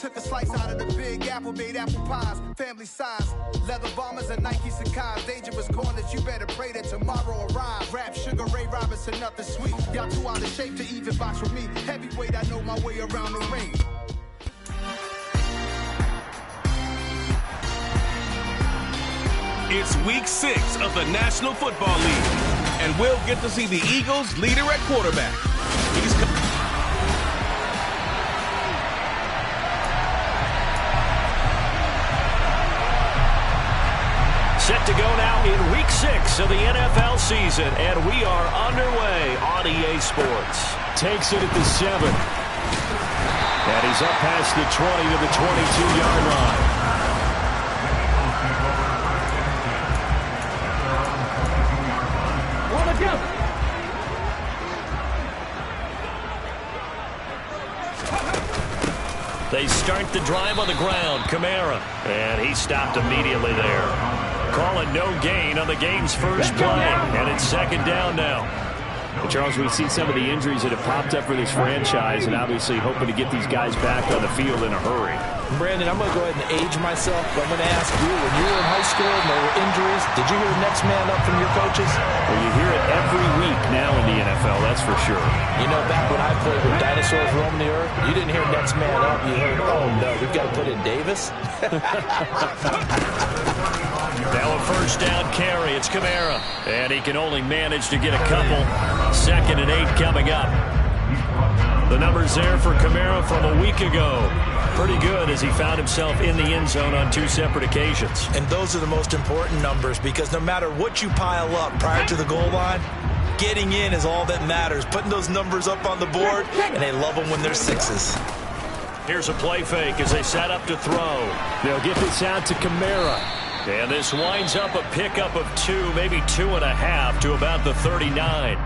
Took a slice out of the big apple, made apple pies, family size. Leather bombers and Nike Sacai's. Dangerous corners, you better pray that tomorrow arrives. Rap, Sugar Ray Robinson, nothing sweet. Y'all too out of shape to even box with me. Heavyweight, I know my way around the ring. It's week 6 of the National Football League, and we'll get to see the Eagles' leader at quarterback. He's set to go now in week 6 of the NFL season, and we are underway on EA Sports. Takes it at the 7. And he's up past the 20 to the 22-yard line. They start the drive on the ground. Kamara. And he stopped immediately there. Call it no gain on the game's first play. And it's second down now. Well, Charles, we see some of the injuries that have popped up for this franchise, and obviously hoping to get these guys back on the field in a hurry. Brandon, I'm going to go ahead and age myself, but I'm going to ask you, when you were in high school and there were injuries, did you hear next man up from your coaches? Well, you hear it every week now in the NFL, that's for sure. You know, back when I played with dinosaurs roaming the earth, you didn't hear next man up. You heard, oh, no, we've got to put in Davis. Now a first down carry. It's Kamara. And he can only manage to get a couple. 2nd and 8 coming up. The numbers there for Kamara from a week ago. Pretty good as he found himself in the end zone on 2 separate occasions. And those are the most important numbers, because no matter what you pile up prior to the goal line, getting in is all that matters. Putting those numbers up on the board, and they love them when they're 6s. Here's a play fake as they set up to throw. They'll get this out to Kamara. And this winds up a pickup of 2, maybe 2.5 to about the 39.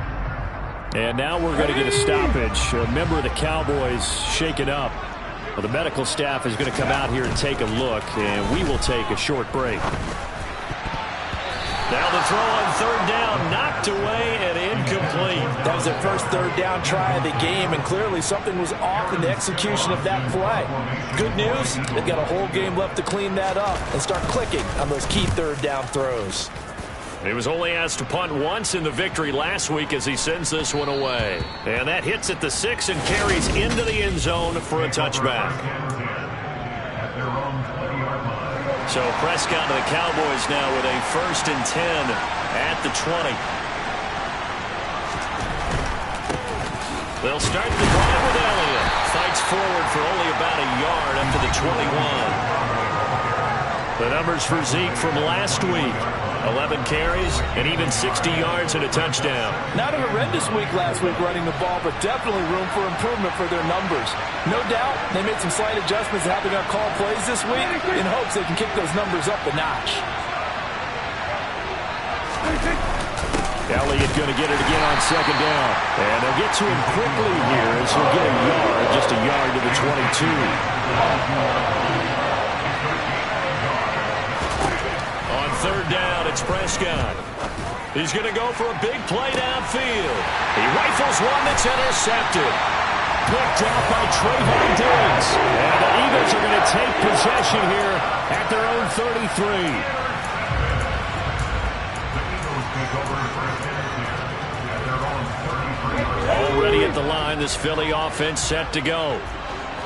And now we're going to get a stoppage. A member of the Cowboys shaken up. Well, the medical staff is going to come out here and take a look, and we will take a short break. Now the throw on 3rd down, knocked away and incomplete. That was their first 3rd down try of the game, and clearly something was off in the execution of that play. Good news, they've got a whole game left to clean that up and start clicking on those key 3rd down throws. He was only asked to punt once in the victory last week as he sends this one away. And that hits at the 6 and carries into the end zone for a touchback. So Prescott to the Cowboys now with a 1st and 10 at the 20. They'll start the drive with Elliott. Fights forward for only about a yard up to the 21. The numbers for Zeke from last week. 11 carries and even 60 yards and a touchdown. Not a horrendous week last week running the ball, but definitely room for improvement for their numbers. No doubt they made some slight adjustments to how they're going to call plays this week in hopes they can kick those numbers up a notch. Elliott going to get it again on 2nd down. And they'll get to him quickly here as he'll get a yard, just a yard to the 22. On 3rd down, it's Prescott. He's going to go for a big play downfield. He rifles one that's intercepted. Picked out by Trayvon Diggs. And the Eagles are going to take possession here at their own 33. Already at the line, this Philly offense set to go.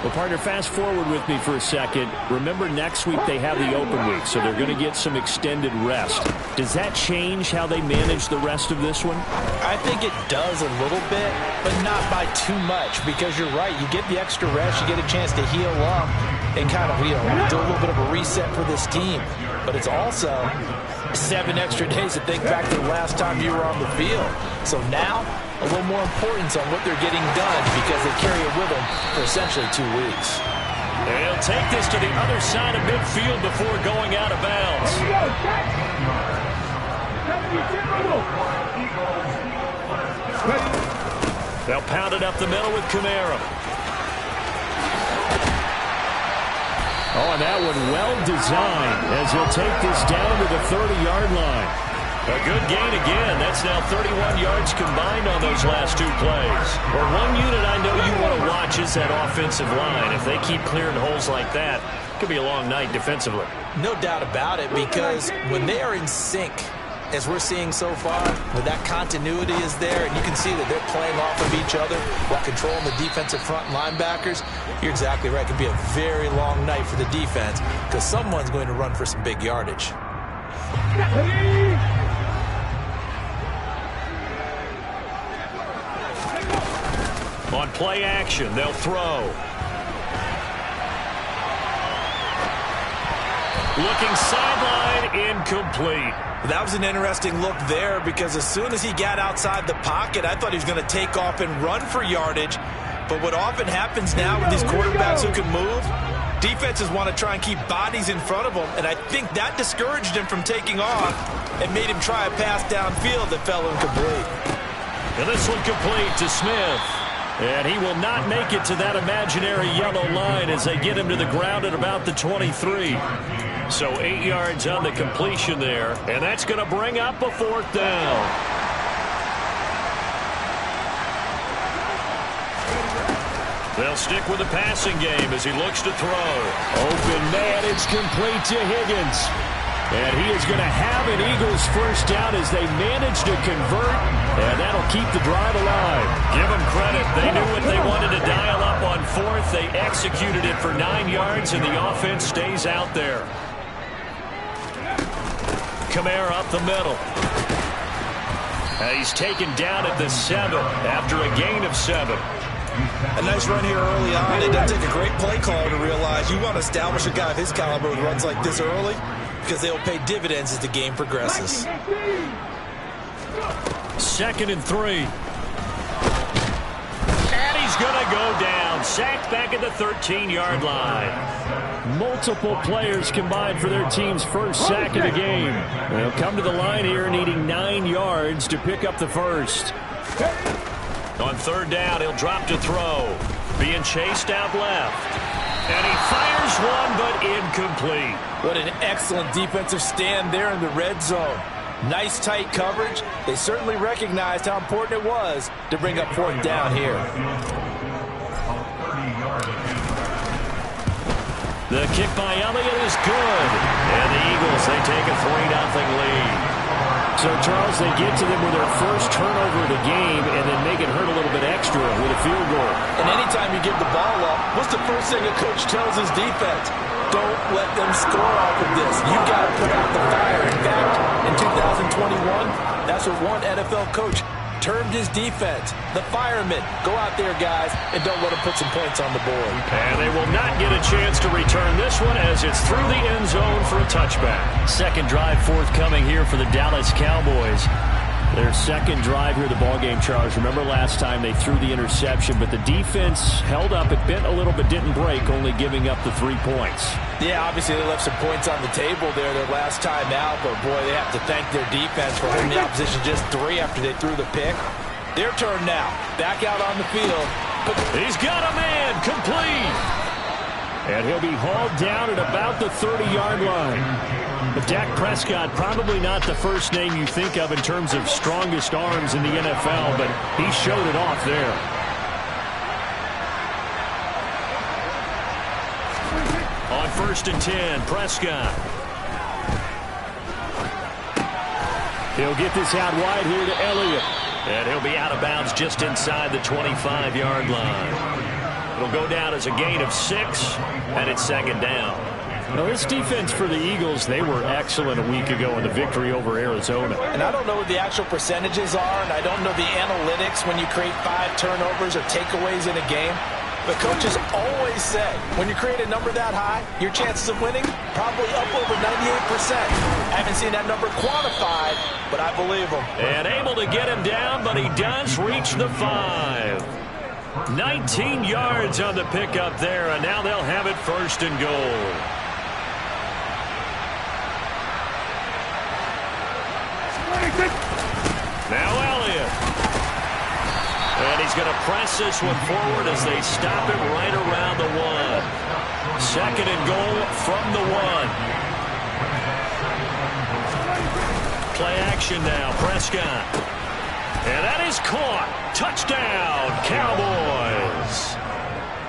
Well, partner, fast forward with me for a second. Remember, next week they have the open week, so they're going to get some extended rest. Does that change how they manage the rest of this one? I think it does a little bit, but not by too much, because you're right. You get the extra rest, you get a chance to heal up and kind of, do a little bit of a reset for this team. But it's also 7 extra days to think back to the last time you were on the field. So now, a little more importance on what they're getting done because they carry it with them for essentially 2 weeks. And he'll take this to the other side of midfield before going out of bounds. They'll pound it up the middle with Kamara. Oh, and that one well designed as he'll take this down to the 30-yard line. A good gain again. That's now 31 yards combined on those last two plays. Well, one unit I know you want to watch is that offensive line. If they keep clearing holes like that, it could be a long night defensively. No doubt about it, because when they are in sync, as we're seeing so far, when that continuity is there, and you can see that they're playing off of each other while controlling the defensive front linebackers, you're exactly right. It could be a very long night for the defense because someone's going to run for some big yardage. On play action, they'll throw. Looking sideline, incomplete. That was an interesting look there because as soon as he got outside the pocket, I thought he was going to take off and run for yardage. But what often happens now with these quarterbacks who can move, defenses want to try and keep bodies in front of them, and I think that discouraged him from taking off and made him try a pass downfield that fell incomplete. And this one complete to Smith. And he will not make it to that imaginary yellow line as they get him to the ground at about the 23. So 8 yards on the completion there, and that's going to bring up a fourth down. They'll stick with the passing game as he looks to throw. Open man, it's complete to Higgins. And he is going to have an Eagles first down as they manage to convert, and that'll keep the drive alive. Give them credit. They knew what they wanted to dial up on fourth. They executed it for 9 yards, and the offense stays out there. Kamara up the middle. He's taken down at the 7 after a gain of 7. A nice run here early on. It does take a great play caller to realize you want to establish a guy of his caliber with runs like this early because they will pay dividends as the game progresses. 2nd and 3. And he's going to go down. Sacked back at the 13-yard line. Multiple players combined for their team's first sack of the game. They'll come to the line here needing 9 yards to pick up the first. On 3rd down, he'll drop to throw. Being chased out left. And he fires one, but incomplete. What an excellent defensive stand there in the red zone. Nice tight coverage. They certainly recognized how important it was to bring up 4th down here. The kick by Elliott is good. And the Eagles, they take a 3-0 lead. So, Charles, they get to them with their first turnover of the game and then make it hurt a little bit extra with a field goal. And anytime you give the ball up, what's the first thing a coach tells his defense? Don't let them score off of this. You've got to put out the fire. In fact, in 2021, that's what one NFL coach termed his defense, the firemen. Go out there, guys, and don't let them put some points on the board. And they will not get a chance to return this one as it's through the end zone for a touchback. Second drive forthcoming here for the Dallas Cowboys. Their second drive here of the ballgame, Charles. Remember last time they threw the interception, but the defense held up. It bent a little but didn't break, only giving up the 3 points. Yeah, obviously they left some points on the table there their last time out, but boy, they have to thank their defense for holding the opposition just 3 after they threw the pick. Their turn now. Back out on the field. He's got a man, complete. And he'll be hauled down at about the 30-yard line. But Dak Prescott, probably not the first name you think of in terms of strongest arms in the NFL, but he showed it off there. On 1st and 10, Prescott. He'll get this out wide here to Elliott. And he'll be out of bounds just inside the 25-yard line. It'll go down as a gain of 6, and it's 2nd down. Now, this defense for the Eagles, they were excellent a week ago in the victory over Arizona. And I don't know what the actual percentages are, and I don't know the analytics when you create 5 turnovers or takeaways in a game. But coaches always say, when you create a number that high, your chances of winning probably up over 98%. I haven't seen that number quantified, but I believe him. And able to get him down, but he does reach the 5. 19 yards on the pickup there, and now they'll have it 1st and goal. Now Elliott. And he's going to press this one forward as they stop it right around the 1. 2nd and goal from the 1. Play action now. Prescott. And that is caught. Touchdown, Cowboys.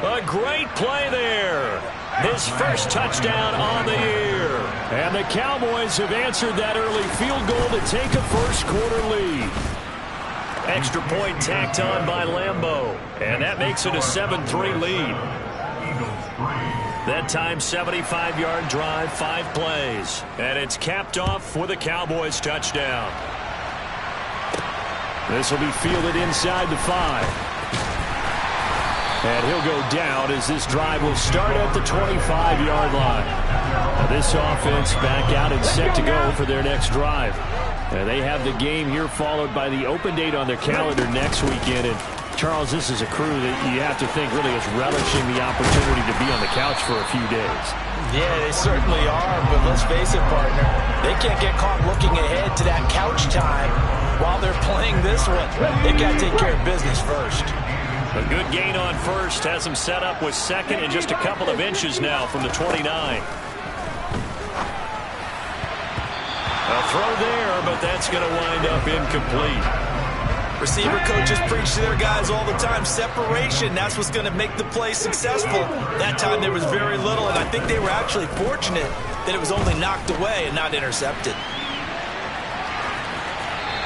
A great play there. His first touchdown on the year. And the Cowboys have answered that early field goal to take a first-quarter lead. Extra point tacked on by Lambeau. And that makes it a 7-3 lead. That time, 75-yard drive, 5 plays. And it's capped off with a Cowboys touchdown. This will be fielded inside the 5. And he'll go down as this drive will start at the 25-yard line. Now this offense back out and set to go for their next drive. And they have the game here followed by the open date on their calendar next weekend. And Charles, this is a crew that you have to think really is relishing the opportunity to be on the couch for a few days. Yeah, they certainly are, but let's face it, partner. They can't get caught looking ahead to that couch time while they're playing this one. They've got to take care of business first. A good gain on first has him set up with second and just a couple of inches now from the 29. A throw there, but that's going to wind up incomplete. Receiver coaches preach to their guys all the time. Separation, that's what's going to make the play successful. That time there was very little, and I think they were actually fortunate that it was only knocked away and not intercepted.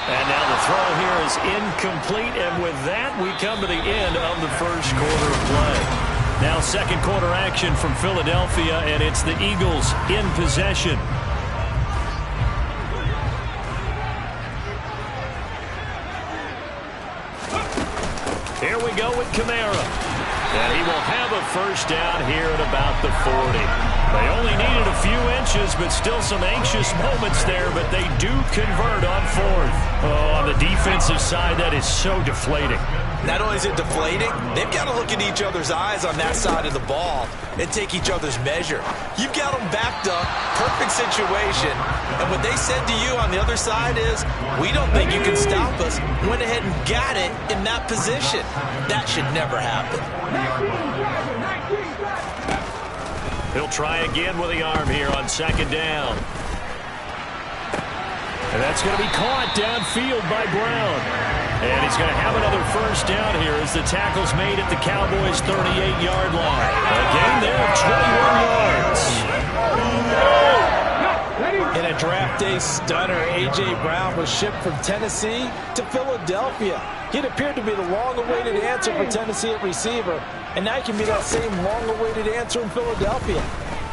And now the throw here is incomplete, and with that, we come to the end of the first quarter of play. Now second quarter action from Philadelphia, and it's the Eagles in possession. Here we go with Kamara. And he will have a first down here at about the 40. They only needed a few inches, but still some anxious moments there, but they do convert on fourth. Oh, on the defensive side, that is so deflating. Not only is it deflating, they've got to look in each other's eyes on that side of the ball and take each other's measure. You've got them backed up, perfect situation, and what they said to you on the other side is, we don't think you can stop us. Went ahead and got it in that position. That should never happen. He'll try again with the arm here on second down. And that's going to be caught downfield by Brown. And he's going to have another first down here as the tackle's made at the Cowboys' 38-yard line. A gain there of 21 yards. In a draft day stunner, A.J. Brown was shipped from Tennessee to Philadelphia. He'd appeared to be the long-awaited answer for Tennessee at receiver, and now he can be that same long-awaited answer in Philadelphia.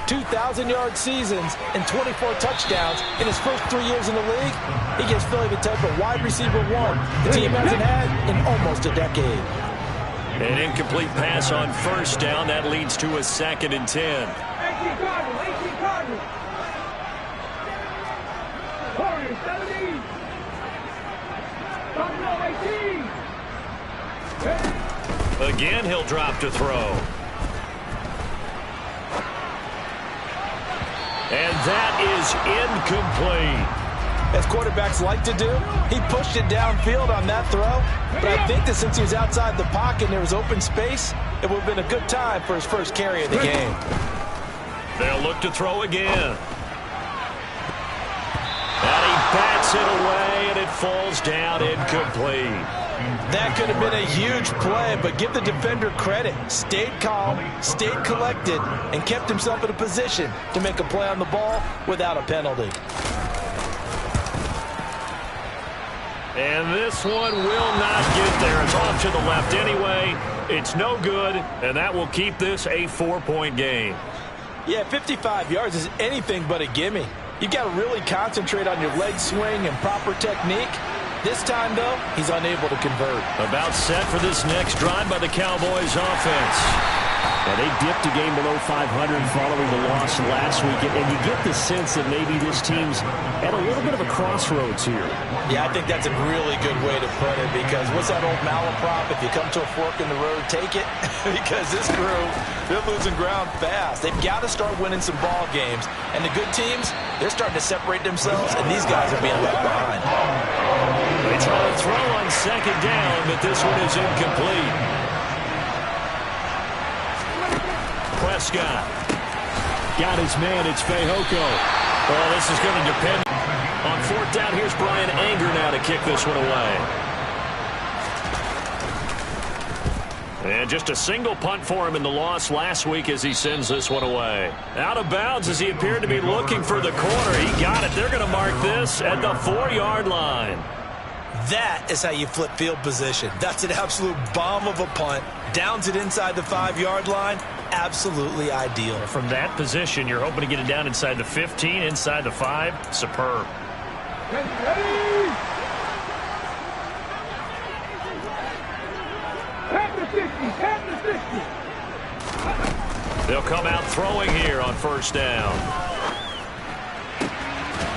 2,000-yard seasons and 24 touchdowns in his first 3 years in the league. He gives Philly the type of wide receiver one the team hasn't had in almost a decade. An incomplete pass on first down. That leads to a 2nd and 10. 18 Cardinals. 17. Again, he'll drop to throw. And that is incomplete. As quarterbacks like to do, he pushed it downfield on that throw. But I think that since he was outside the pocket and there was open space, it would have been a good time for his first carry of the game. They'll look to throw again. And he bats it away, and it falls down incomplete. That could have been a huge play, but give the defender credit. Stayed calm, stayed collected, and kept himself in a position to make a play on the ball without a penalty. And this one will not get there. It's off to the left anyway. It's no good, and that will keep this a 4-point game. Yeah, 55 yards is anything but a gimme. You've got to really concentrate on your leg swing and proper technique. This time, though, he's unable to convert. About set for this next drive by the Cowboys offense. Now, they dipped a game below 500 following the loss last week, and you get the sense that maybe this team's at a little bit of a crossroads here. Yeah, I think that's a really good way to put it, because what's that old malaprop? If you come to a fork in the road, take it. Because this crew, they're losing ground fast. They've got to start winning some ball games. And the good teams, they're starting to separate themselves, and these guys are being left behind. They try to throw on second down, but this one is incomplete. Prescott. Got his man, it's Fehoko. Oh, this is going to depend on 4th down. Here's Brian Anger now to kick this one away. And just a single punt for him in the loss last week as he sends this one away. Out of bounds as he appeared to be looking for the corner. He got it. They're going to mark this at the 4-yard line. That is how you flip field position. That's an absolute bomb of a punt. Downs it inside the 5-yard line. Absolutely ideal. From that position, you're hoping to get it down inside the 15, inside the 5. Superb. Ready? Tap the 50, tap the 50. They'll come out throwing here on first down.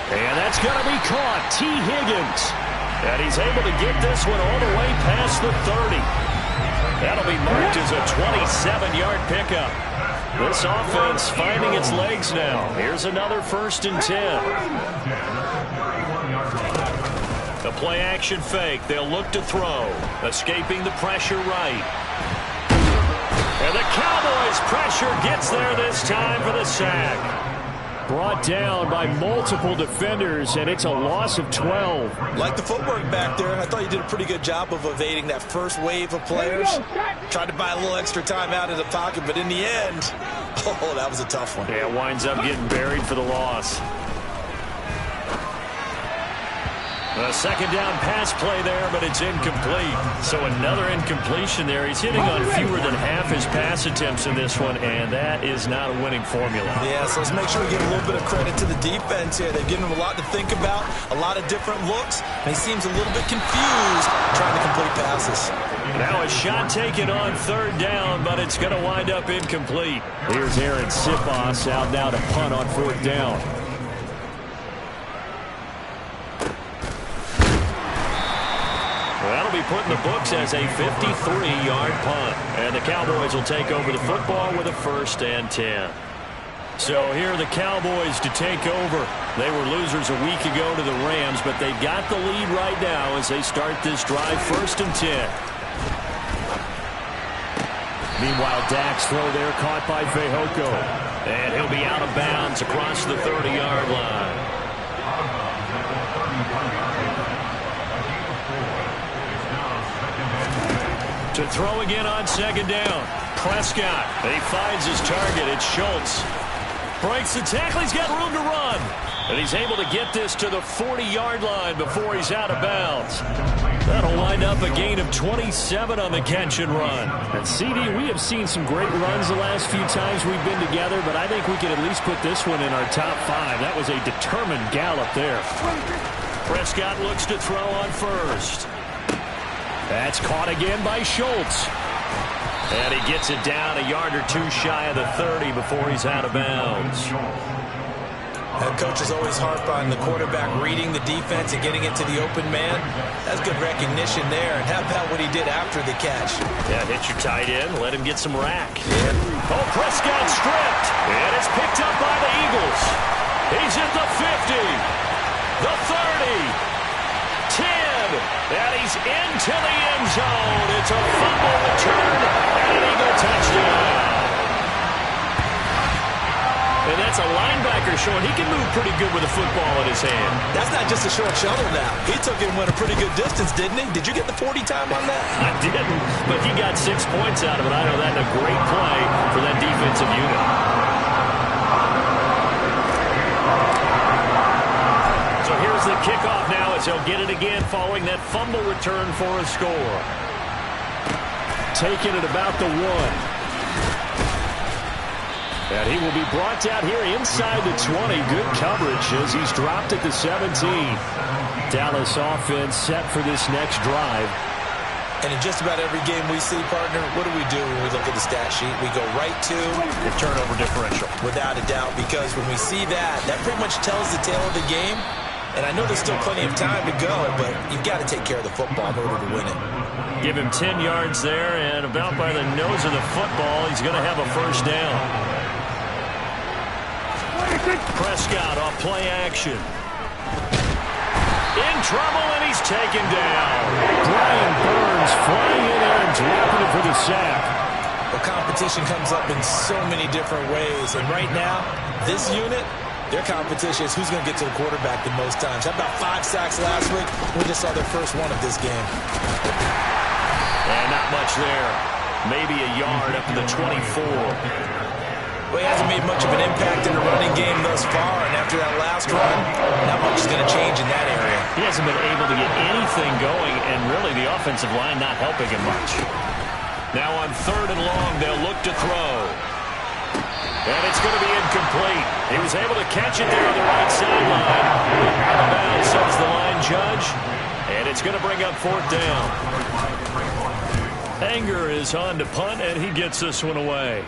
And that's going to be caught. T. Higgins. And he's able to get this one all the way past the 30. That'll be marked as a 27-yard pickup. This offense finding its legs now. Here's another 1st and 10. The play-action fake. They'll look to throw. Escaping the pressure right. And the Cowboys' pressure gets there this time for the sack. Brought down by multiple defenders, and it's a loss of 12. Like the footwork back there, I thought you did a pretty good job of evading that first wave of players. Tried to buy a little extra time out of the pocket, but in the end, oh, that was a tough one. Yeah, winds up getting buried for the loss. A second down pass play there, but it's incomplete. So another incompletion there. He's hitting on fewer than half his pass attempts in this one, and that is not a winning formula. Yeah, so let's make sure we give a little bit of credit to the defense here. They've given him a lot to think about, a lot of different looks, and he seems a little bit confused trying to complete passes. Now a shot taken on 3rd down, but it's going to wind up incomplete. Here's Aaron Sipos out now to punt on 4th down. That'll be put in the books as a 53-yard punt. And the Cowboys will take over the football with a 1st and 10. So here are the Cowboys to take over. They were losers a week ago to the Rams, but they've got the lead right now as they start this drive 1st and 10. Meanwhile, Dak's throw there caught by Fehoko. And he'll be out of bounds across the 30-yard line. To throw again on 2nd down. Prescott. He finds his target. It's Schultz. Breaks the tackle. He's got room to run. And he's able to get this to the 40-yard line before he's out of bounds. That'll wind up a gain of 27 on the catch and run. And CD, we have seen some great runs the last few times we've been together, but I think we can at least put this one in our top 5. That was a determined gallop there. Prescott looks to throw on 1st. That's caught again by Schultz. And he gets it down a yard or 2 shy of the 30 before he's out of bounds. Head coaches always harp on the quarterback reading the defense and getting it to the open man. That's good recognition there. And how about what he did after the catch? Yeah, hit your tight end, let him get some rack. Yeah. Oh, Prescott stripped. And it's picked up by the Eagles. He's at the 50, the 30. 10, and he's into the end zone. It's a fumble return and an Eagle touchdown. And that's a linebacker showing he can move pretty good with a football in his hand. That's not just a short shuttle now. He took it and went a pretty good distance, didn't he? Did you get the 40 time on that? I didn't, but he got 6 points out of it. I know that's a great play for that defensive unit. So here's the kickoff now as he'll get it again following that fumble return for a score. Taking it about the 1. And he will be brought down here inside the 20. Good coverage as he's dropped at the 17. Dallas offense set for this next drive. And in just about every game we see, partner, what do we do when we look at the stat sheet? We go right to the turnover differential. Without a doubt, because when we see that, that pretty much tells the tale of the game. And I know there's still plenty of time to go, but you've got to take care of the football in order to win it. Give him 10 yards there, and about by the nose of the football, he's going to have a 1st down. Prescott off play action. In trouble, and he's taken down. Brian Burns flying in there and dropping it for the sack. Well, competition comes up in so many different ways, and right now, this unit, Their competition is who's going to get to the quarterback the most times. How about 5 sacks last week? We just saw their first one of this game. And not much there. Maybe a yard up to the 24. Well, he hasn't made much of an impact in the running game thus far, and after that last run, not much is going to change in that area. He hasn't been able to get anything going, and really the offensive line not helping him much. Now on 3rd and long, they'll look to throw. And it's going to be incomplete. He was able to catch it there on the right sideline. Out of bounds, says the line judge. And it's going to bring up 4th down. Anger is on to punt, and he gets this one away.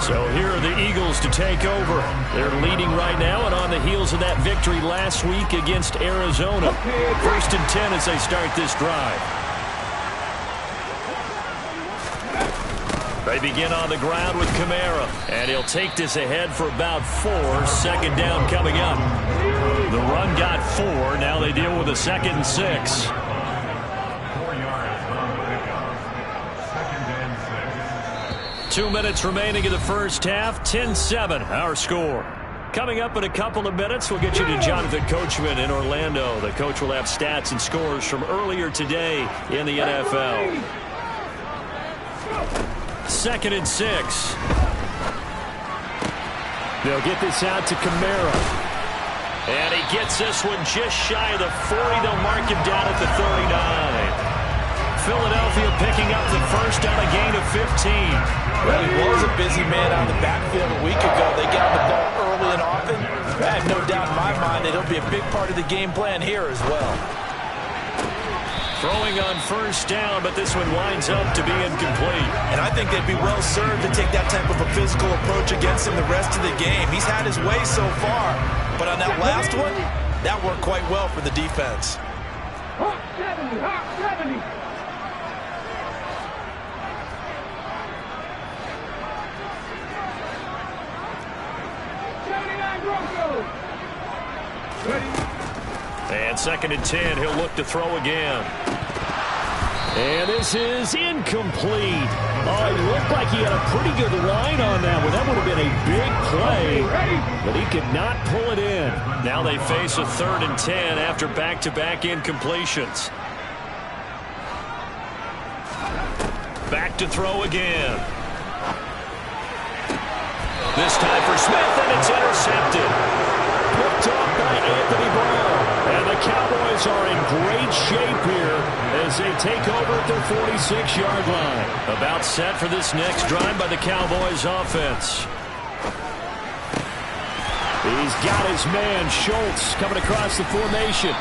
So here are the Eagles to take over. They're leading right now and on the heels of that victory last week against Arizona. 1st and 10 as they start this drive. They begin on the ground with Kamara, and he'll take this ahead for about 4. 2nd down coming up. The run got 4. Now they deal with a 2nd and 6. 2 minutes remaining in the first half. 10-7, our score. Coming up in a couple of minutes, we'll get you to Jonathan Coachman in Orlando. The coach will have stats and scores from earlier today in the NFL. 2nd and 6. They'll get this out to Kamara. And he gets this one just shy of the 40. They'll mark him down at the 39. Philadelphia picking up the first on a gain of 15. Well, he was a busy man on the backfield a week ago. They got the ball early and often. I have no doubt in my mind that he'll be a big part of the game plan here as well. Throwing on 1st down, but this one winds up to be incomplete. And I think they'd be well served to take that type of a physical approach against him the rest of the game. He's had his way so far, but on that last one, that worked quite well for the defense. Hot 70, hot 70. And 2nd and 10, he'll look to throw again. And this is incomplete. Oh, he looked like he had a pretty good line on that one. That would have been a big play, but he could not pull it in. Now they face a 3rd and 10 after back-to-back incompletions. Back to throw again. This time for Smith, and it's intercepted. Picked up by Anthony Brown. And the Cowboys are in great shape here as they take over at their 46-yard line. About set for this next drive by the Cowboys offense. He's got his man, Schultz, coming across the formation.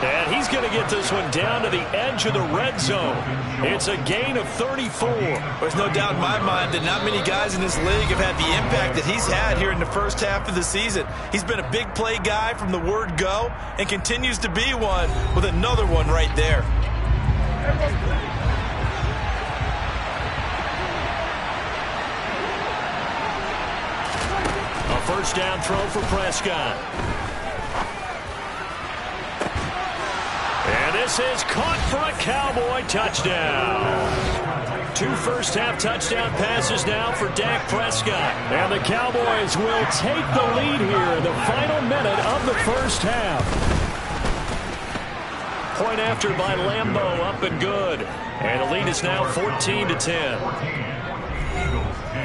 And he's going to get this one down to the edge of the red zone. It's a gain of 34. There's no doubt in my mind that not many guys in this league have had the impact that he's had here in the first half of the season. He's been a big play guy from the word go and continues to be one with another one right there. A 1st down throw for Prescott. And this is caught for a Cowboy touchdown. 2 first-half touchdown passes now for Dak Prescott. And the Cowboys will take the lead here in the final minute of the first half. Point after by Lambeau, up and good. And the lead is now 14-10.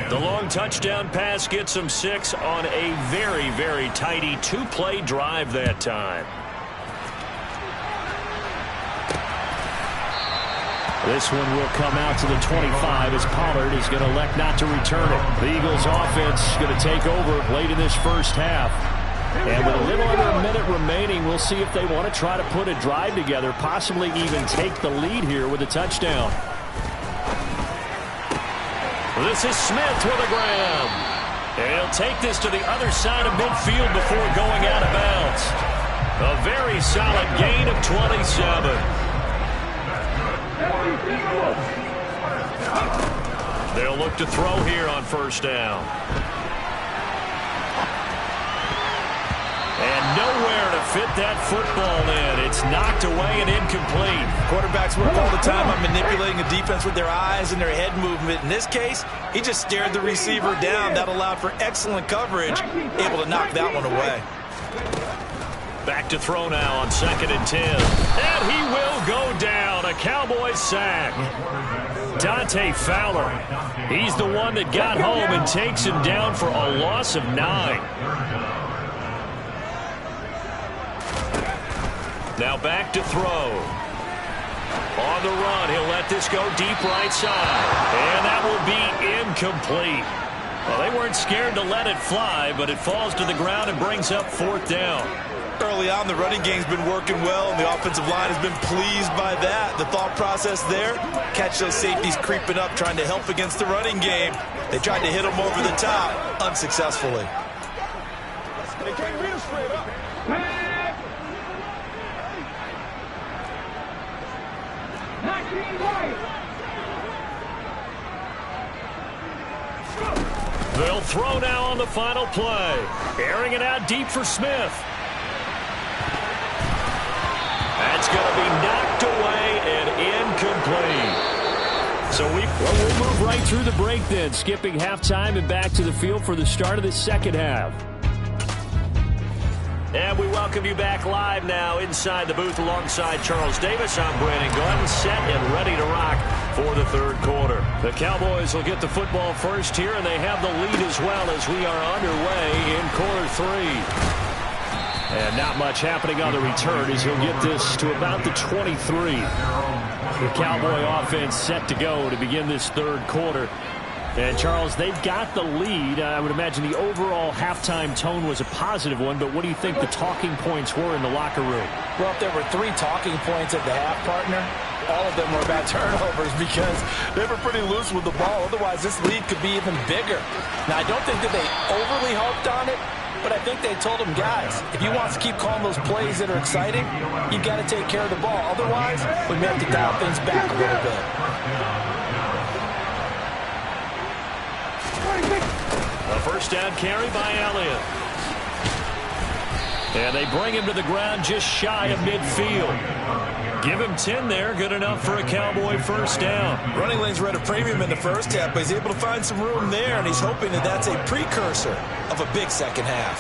The long touchdown pass gets them 6 on a very, very tidy 2-play drive that time. This one will come out to the 25 as Pollard is going to elect not to return it. The Eagles offense is going to take over late in this first half. And with a little under a minute remaining, we'll see if they want to try to put a drive together, possibly even take the lead here with a touchdown. This is Smith with a grab. And he'll take this to the other side of midfield before going out of bounds. A very solid gain of 27. They'll look to throw here on 1st down. And nowhere to fit that football in. It's knocked away and incomplete. Quarterbacks work all the time on manipulating the defense with their eyes and their head movement. In this case, he just stared the receiver down. That allowed for excellent coverage, able to knock that one away. Back to throw now on 2nd and 10. And he will go down. A Cowboys sack. Dante Fowler. He's the one that got home and takes him down for a loss of 9. Now back to throw. On the run, he'll let this go deep right side. And that will be incomplete. Well, they weren't scared to let it fly, but it falls to the ground and brings up 4th down. Early on, the running game's been working well, and the offensive line has been pleased by that. The thought process there, catch those safeties creeping up, trying to help against the running game. They tried to hit them over the top, unsuccessfully. They can't read us straight up. They'll throw now on the final play. Airing it out deep for Smith. That's going to be knocked away and incomplete. So we'll move right through the break then, skipping halftime and back to the field for the start of the second half. And we welcome you back live now inside the booth alongside Charles Davis. I'm Brandon Glenn, set and ready to rock for the third quarter. The Cowboys will get the football first here, and they have the lead as well as we are underway in quarter 3. And not much happening on the return as he'll get this to about the 23. The Cowboy offense set to go to begin this third quarter. And, Charles, they've got the lead. I would imagine the overall halftime tone was a positive one, but what do you think the talking points were in the locker room? Well, if there were 3 talking points at the half, partner, all of them were about turnovers because they were pretty loose with the ball. Otherwise, this lead could be even bigger. Now, I don't think that they overly harped on it, but I think they told them, guys, if you want to keep calling those plays that are exciting, you've got to take care of the ball. Otherwise, we may have to dial things back a little bit. A first down carry by Elliott. And they bring him to the ground just shy of midfield. Give him 10 there. Good enough for a Cowboy first down. Running lanes were at a premium in the first half, but he's able to find some room there, and he's hoping that that's a precursor of a big second half.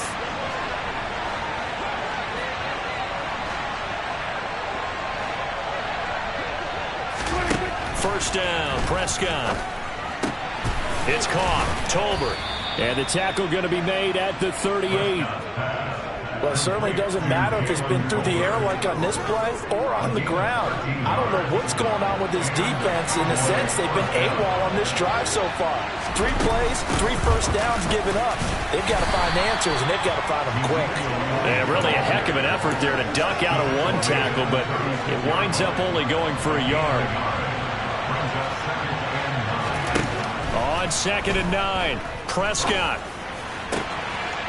First down, Prescott. It's caught. Tolbert. And the tackle going to be made at the 38. Well, it certainly doesn't matter if it's been through the air like on this play or on the ground. I don't know what's going on with this defense. In a sense, they've been AWOL on this drive so far. 3 plays, 3 first downs given up. They've got to find answers, and they've got to find them quick. Yeah, really a heck of an effort there to duck out of one tackle, but it winds up only going for a yard. On 2nd and 9, Prescott.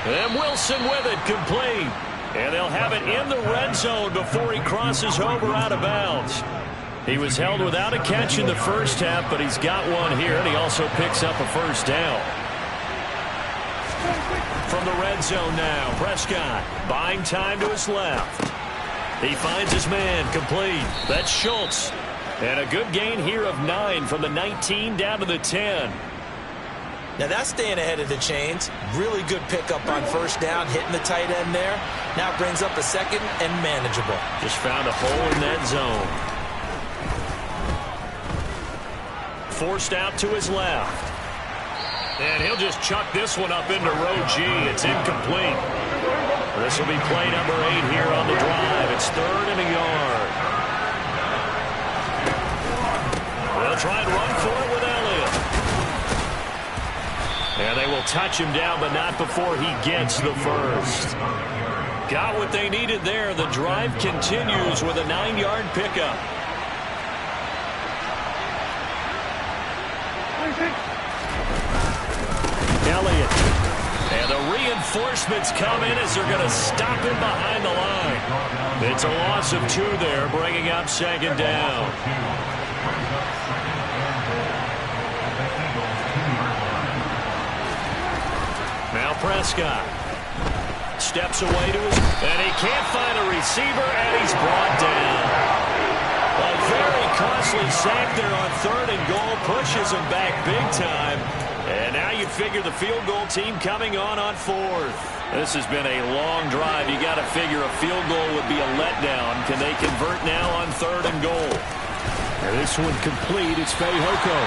And Wilson with it, complete. And they'll have it in the red zone before he crosses over out of bounds. He was held without a catch in the first half, but he's got one here, and he also picks up a first down. From the red zone now, Prescott buying time to his left. He finds his man, complete. That's Schultz. And a good gain here of 9 from the 19 down to the 10. Now that's staying ahead of the chains. Really good pickup on first down, hitting the tight end there. Now brings up a second and manageable. Just found a hole in that zone. Forced out to his left. And he'll just chuck this one up into row G. It's incomplete. This will be play number 8 here on the drive. It's 3rd and a yard. They'll try and run for it with Elliott. And they will touch him down, but not before he gets the first. Got what they needed there. The drive continues with a 9-yard pickup. Elliott. And the reinforcements come in as they're going to stop him behind the line. It's a loss of 2 there, bringing up 2nd down. Now Prescott. Steps away to his, and he can't find a receiver, and he's brought down. A very costly sack there on 3rd and goal, pushes him back big time. And now you'd figure the field goal team coming on 4th. This has been a long drive. You got to figure a field goal would be a letdown. Can they convert now on 3rd and goal? And this one complete. It's Fehoko.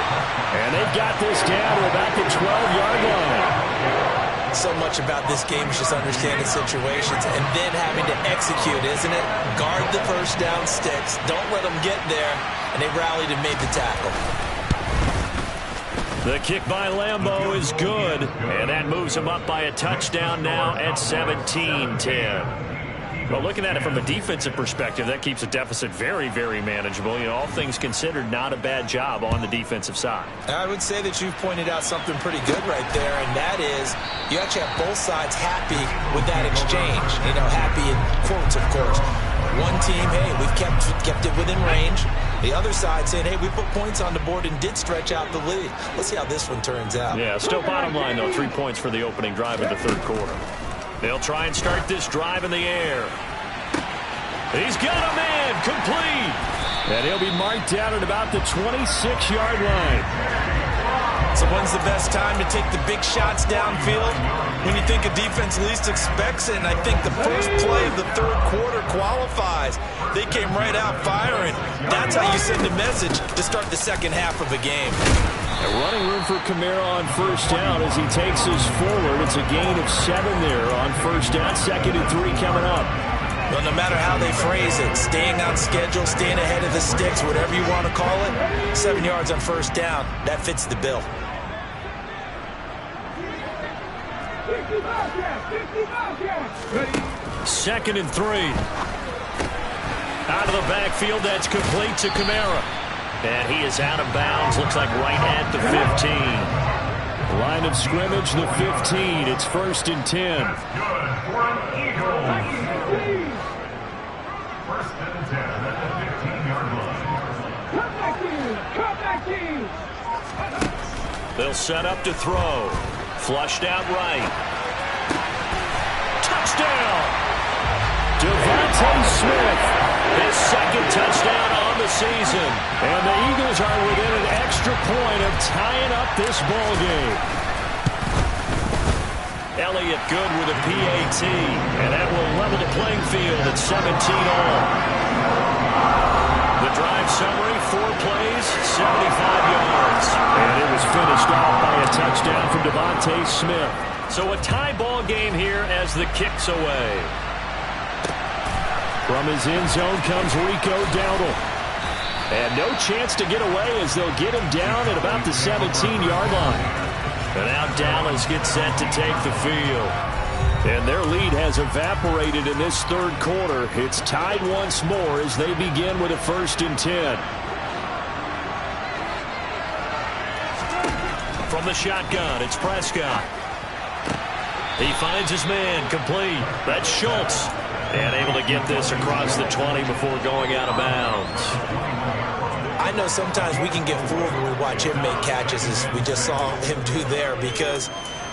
And they've got this down to about the 12-yard line. So much about this game is just understanding situations and then having to execute, isn't it? Guard the first down sticks. Don't let them get there. And they rallied and made the tackle. The kick by Lambeau is good. And that moves him up by a touchdown now at 17-10. Well, looking at it from a defensive perspective, that keeps the deficit very, very manageable. You know, all things considered, not a bad job on the defensive side. I would say that you've pointed out something pretty good right there, and that is you actually have both sides happy with that exchange. You know, happy in quotes, of course. One team, hey, we've kept it within range. The other side saying, hey, we put points on the board and did stretch out the lead. Let's see how this one turns out. Yeah, still bottom line, though, 3 points for the opening drive in the 3rd quarter. They'll try and start this drive in the air. He's got a man, complete. And he'll be marked down at about the 26-yard line. So when's the best time to take the big shots downfield? When you think a defense least expects it, and I think the first play of the 3rd quarter qualifies. They came right out firing. That's how you send a message to start the second half of a game. Running room for Kamara on 1st down as he takes us forward. It's a gain of 7 there on 1st down. 2nd and 3 coming up. Well, no matter how they phrase it, staying on schedule, staying ahead of the sticks, whatever you want to call it, 7 yards on 1st down, that fits the bill. Second and 3. Out of the backfield, that's complete to Kamara. And he is out of bounds, looks like right at the 15. Line of scrimmage, the 15. It's 1st and 10. They'll set up to throw. Flushed out right. Touchdown! Devontae Smith. His 2nd touchdown on the season. And the Eagles are within an extra point of tying up this ball game. Elliott good with a PAT. And that will level the playing field at 17 all. The drive summary, 4 plays, 75 yards. And it was finished off by a touchdown from Devontae Smith. So a tie ball game here as the kick's away. From his end zone comes Rico Dowdle. And no chance to get away as they'll get him down at about the 17-yard line. And now Dallas gets set to take the field. And their lead has evaporated in this 3rd quarter. It's tied once more as they begin with a 1st and 10. From the shotgun, it's Prescott. He finds his man, complete. That's Schultz. And able to get this across the 20 before going out of bounds. I know sometimes we can get fooled when we watch him make catches, as we just saw him do there, because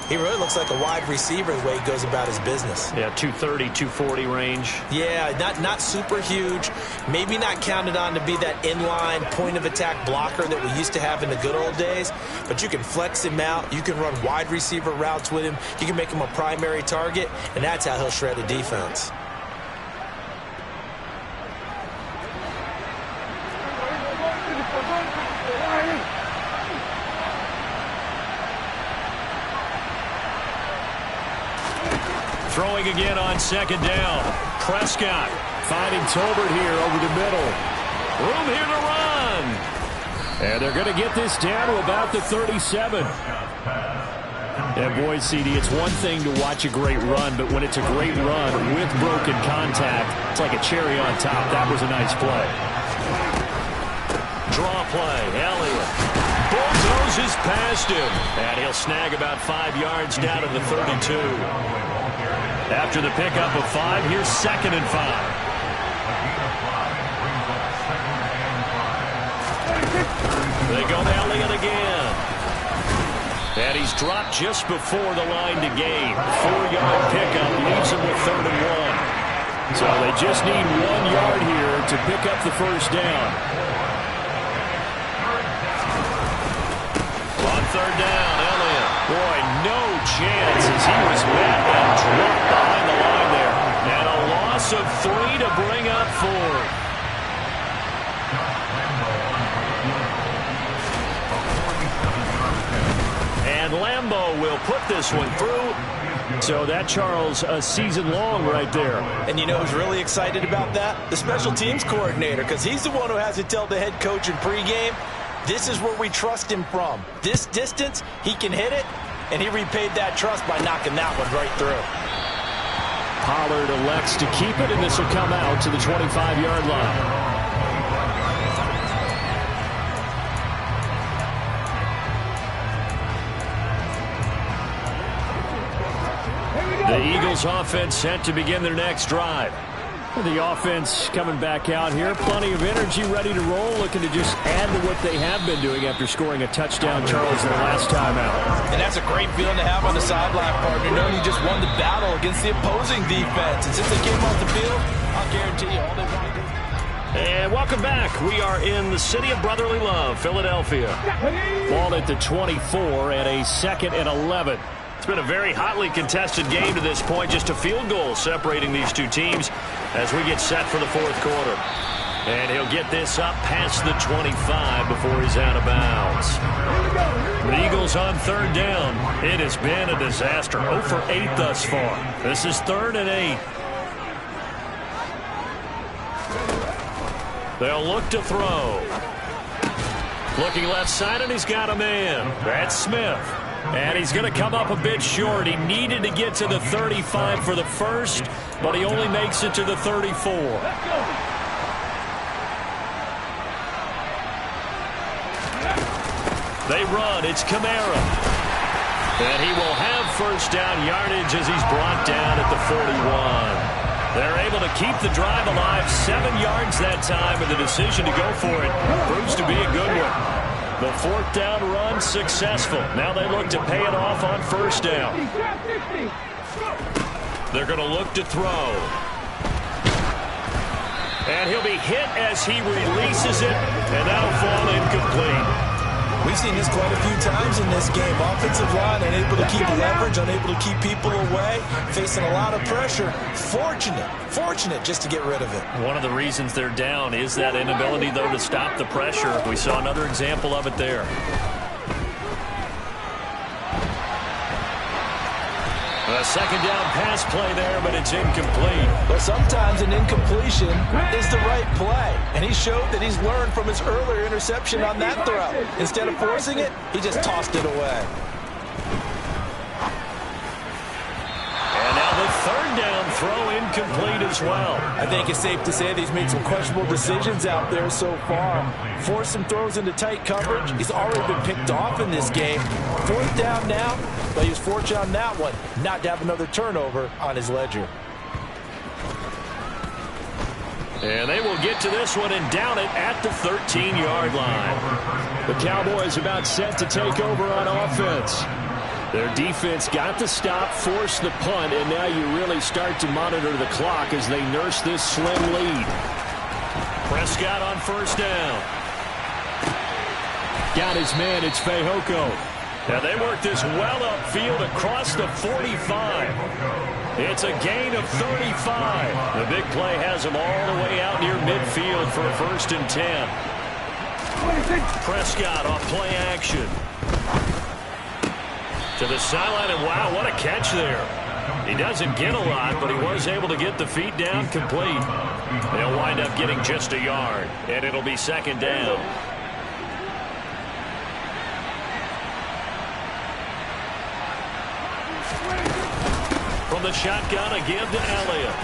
he really looks like a wide receiver the way he goes about his business. Yeah, 230, 240 range. Yeah, not super huge. Maybe not counted on to be that inline point-of-attack blocker that we used to have in the good old days. But you can flex him out. You can run wide receiver routes with him. You can make him a primary target, and that's how he'll shred a defense. Throwing again on 2nd down. Prescott finding Tolbert here over the middle. Room here to run. And they're going to get this down to about the 37. And boy, CD, it's one thing to watch a great run, but when it's a great run with broken contact, it's like a cherry on top. That was a nice play. Draw play. Elliott bulldozes past him. And he'll snag about 5 yards down to the 32. After the pickup of 5, here's 2nd and 5. They go to Elliott again. And he's dropped just before the line to gain. 4-yard pickup leaves him with 3rd and 1. So they just need 1 yard here to pick up the first down. On 3rd down, Elliott. Boy, no chance as he was met and dropped behind the line there. And a loss of 3 to bring up 4. And Lambeau will put this one through. So that, Charles, a season long right there. And you know who's really excited about that? The special teams coordinator, because he's the one who has to tell the head coach in pregame, this is where we trust him from. This distance, he can hit it, and he repaid that trust by knocking that one right through. Pollard elects to keep it, and this will come out to the 25-yard line. The Eagles offense set to begin their next drive. The offense coming back out here. Plenty of energy, ready to roll, looking to just add to what they have been doing after scoring a touchdown, Charles, their last time out. And that's a great feeling to have on the sideline, partner, knowing you just won the battle against the opposing defense. And since they came off the field, I'll guarantee you all they want to do. And welcome back. We are in the city of brotherly love, Philadelphia. Ball at the 24 and a 2nd and 11. It's been a very hotly contested game to this point. Just a field goal separating these two teams as we get set for the 4th quarter. And he'll get this up past the 25 before he's out of bounds. The Eagles on 3rd down. It has been a disaster. 0 for 8 thus far. This is 3rd and 8. They'll look to throw. Looking left side, and he's got a man. That's Smith. And he's going to come up a bit short. He needed to get to the 35 for the first, but he only makes it to the 34. They run. It's Kamara. And he will have first down yardage as he's brought down at the 41. They're able to keep the drive alive. 7 yards that time, and the decision to go for it proves to be a good one. The 4th down run successful. Now they look to pay it off on 1st down. They're going to look to throw. And he'll be hit as he releases it, and that'll fall incomplete. We've seen this quite a few times in this game. Offensive line unable to keep leverage, unable to keep people away, facing a lot of pressure. Fortunate just to get rid of it. One of the reasons they're down is that inability, though, to stop the pressure. We saw another example of it there. A 2nd down pass play there, but it's incomplete. But sometimes an incompletion is the right play. And he showed that he's learned from his earlier interception on that throw. Instead of forcing it, he just tossed it away. And now the 3rd down throw incomplete as well. I think it's safe to say that he's made some questionable decisions out there so far. Forced some throws into tight coverage. He's already been picked off in this game. 4th down now, but he was fortunate on that one not to have another turnover on his ledger. And they will get to this one and down it at the 13-yard line. The Cowboys about set to take over on offense. Their defense got the stop, forced the punt, and now you really start to monitor the clock as they nurse this slim lead. Prescott on 1st down. Got his man, it's Fehoko. Now they work this well upfield across the 45. It's a gain of 35. The big play has him all the way out near midfield for a 1st and 10. Prescott off play action. To the sideline, and wow, what a catch there. He doesn't get a lot, but he was able to get the feet down complete. They'll wind up getting just a yard, and it'll be 2nd down. From the shotgun, a give to Elliott.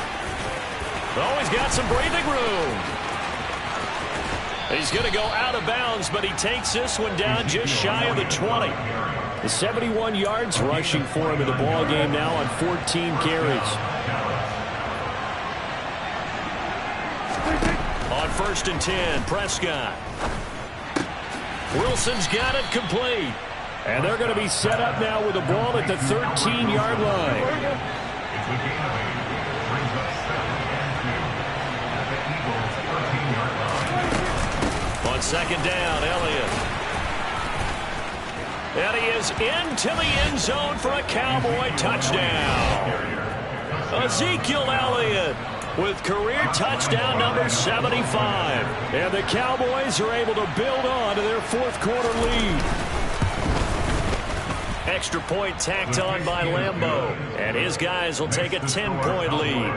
Oh, he's got some breathing room. He's going to go out of bounds, but he takes this one down just shy of the 20. The 71 yards rushing for him in the ball game now on 14 carries. On 1st and 10, Prescott. Wilson's got it complete. And they're going to be set up now with the ball at the 13-yard line. On second down, Elliott. And he is into the end zone for a Cowboy touchdown. Ezekiel Elliott with career touchdown number 75. And the Cowboys are able to build on to their fourth quarter lead. Extra point tacked on by Lambeau. And his guys will take a 10-point lead.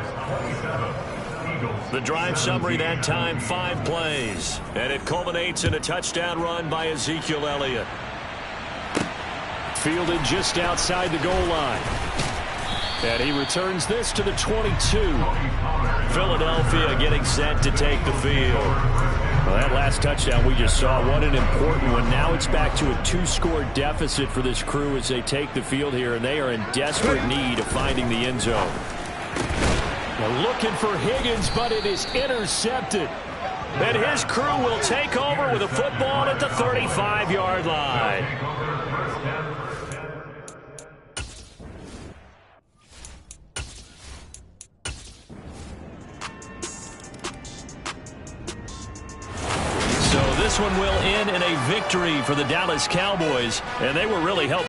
The drive summary that time, 5 plays. And it culminates in a touchdown run by Ezekiel Elliott. Fielded just outside the goal line. And he returns this to the 22. Philadelphia getting set to take the field. Well, that last touchdown we just saw, what an important one. Now it's back to a 2-score deficit for this crew as they take the field here, and they are in desperate need of finding the end zone. They're looking for Higgins, but it is intercepted. And his crew will take over with a football at the 35-yard line. So this one will end in a victory for the Dallas Cowboys, and they were really helping.